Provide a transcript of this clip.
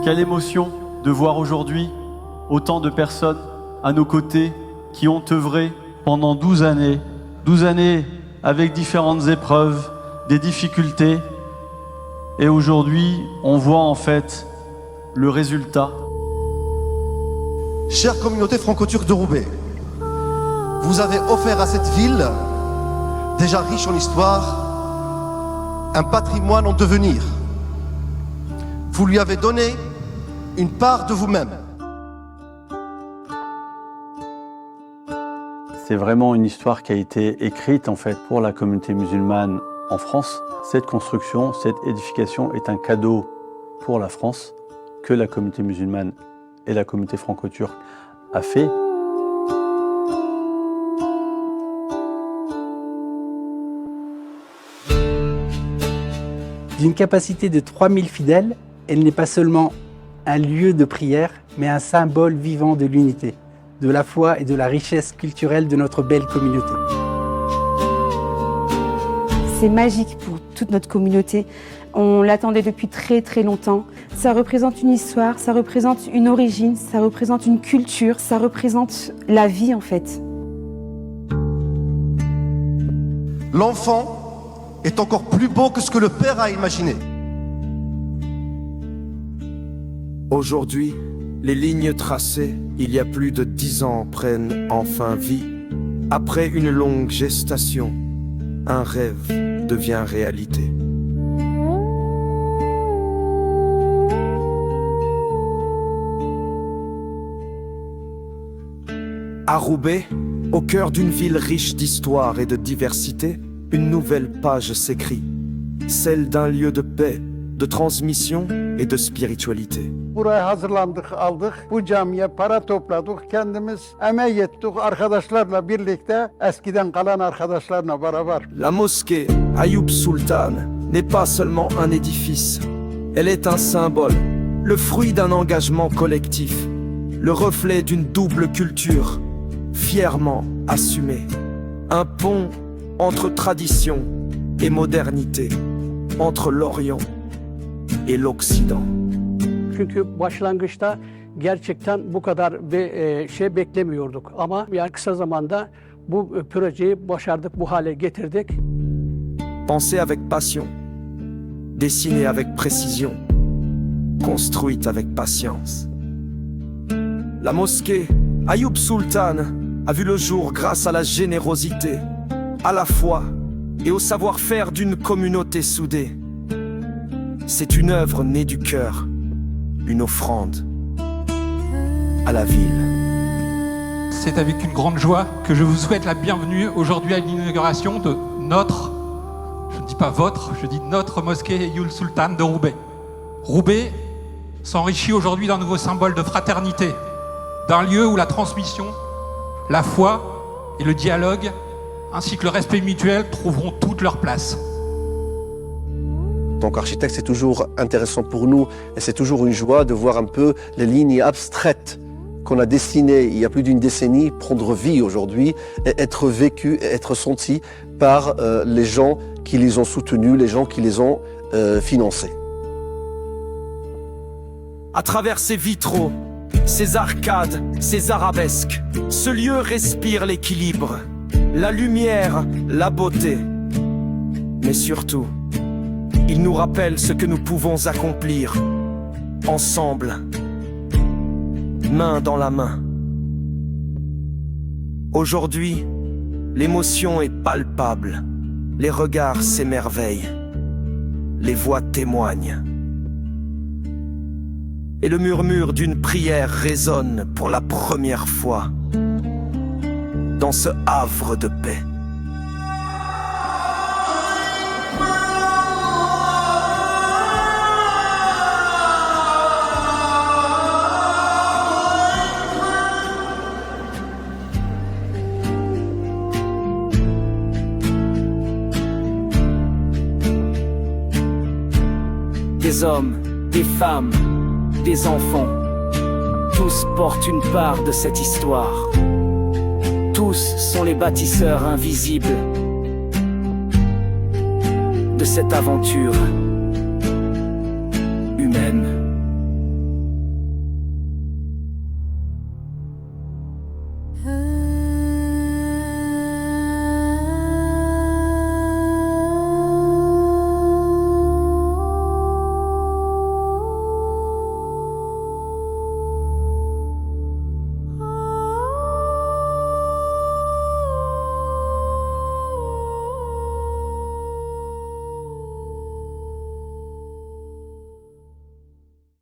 Quelle émotion de voir aujourd'hui autant de personnes à nos côtés qui ont œuvré pendant 12 années avec différentes épreuves, des difficultés. Et aujourd'hui, on voit en fait le résultat. Chère communauté franco-turque de Roubaix, vous avez offert à cette ville, déjà riche en histoire, un patrimoine en devenir. Vous lui avez donné une part de vous-même. C'est vraiment une histoire qui a été écrite en fait pour la communauté musulmane en France. Cette construction, cette édification est un cadeau pour la France que la communauté musulmane et la communauté franco-turque a fait. D'une capacité de 3000 fidèles, elle n'est pas seulement un lieu de prière, mais un symbole vivant de l'unité, de la foi et de la richesse culturelle de notre belle communauté. C'est magique pour toute notre communauté. On l'attendait depuis très très longtemps. Ça représente une histoire, ça représente une origine, ça représente une culture, ça représente la vie en fait. L'enfant est encore plus beau que ce que le père a imaginé. Aujourd'hui, les lignes tracées, il y a plus de 10 ans, prennent enfin vie. Après une longue gestation, un rêve devient réalité. À Roubaix, au cœur d'une ville riche d'histoire et de diversité, une nouvelle page s'écrit, celle d'un lieu de paix, de transmission et de spiritualité. Buraya hazırlandık, aldık. Bu camiye para topladık. Kendimiz emek ettik arkadaşlarla birlikte, eskiden kalan arkadaşlarla beraber. La mosquée Ayoub Sultan n'est pas seulement un édifice. Elle est un symbole, le fruit d'un engagement collectif, le reflet d'une double culture, fièrement assumée. Un pont entre tradition et modernité, entre l'Orient et l'Occident. Çünkü başlangıçta gerçekten bu kadar bir şey beklemiyorduk. Ama yani kısa zamanda bu projeyi başardık, bu hale getirdik. Pensée avec passion, dessinée avec précision, construite avec patience. La mosquée Ayoub Sultan a vu le jour grâce à la générosité, à la foi et au savoir-faire d'une communauté soudée. C'est une œuvre née du cœur, une offrande à la ville. C'est avec une grande joie que je vous souhaite la bienvenue aujourd'hui à l'inauguration de notre, je ne dis pas votre, je dis notre mosquée Ayoub Sultan de Roubaix. Roubaix s'enrichit aujourd'hui d'un nouveau symbole de fraternité, d'un lieu où la transmission, la foi et le dialogue, ainsi que le respect mutuel trouveront toute leur place. En tant qu'architecte, c'est toujours intéressant pour nous et c'est toujours une joie de voir un peu les lignes abstraites qu'on a dessinées il y a plus d'une décennie prendre vie aujourd'hui et être vécues et être senties par les gens qui les ont soutenus, les gens qui les ont financés. À travers ces vitraux, ces arcades, ces arabesques, ce lieu respire l'équilibre, la lumière, la beauté. Mais surtout, il nous rappelle ce que nous pouvons accomplir, ensemble, main dans la main. Aujourd'hui, l'émotion est palpable, les regards s'émerveillent, les voix témoignent. Et le murmure d'une prière résonne pour la première fois dans ce havre de paix. Des hommes, des femmes, des enfants, tous portent une part de cette histoire. Tous sont les bâtisseurs invisibles de cette aventure humaine.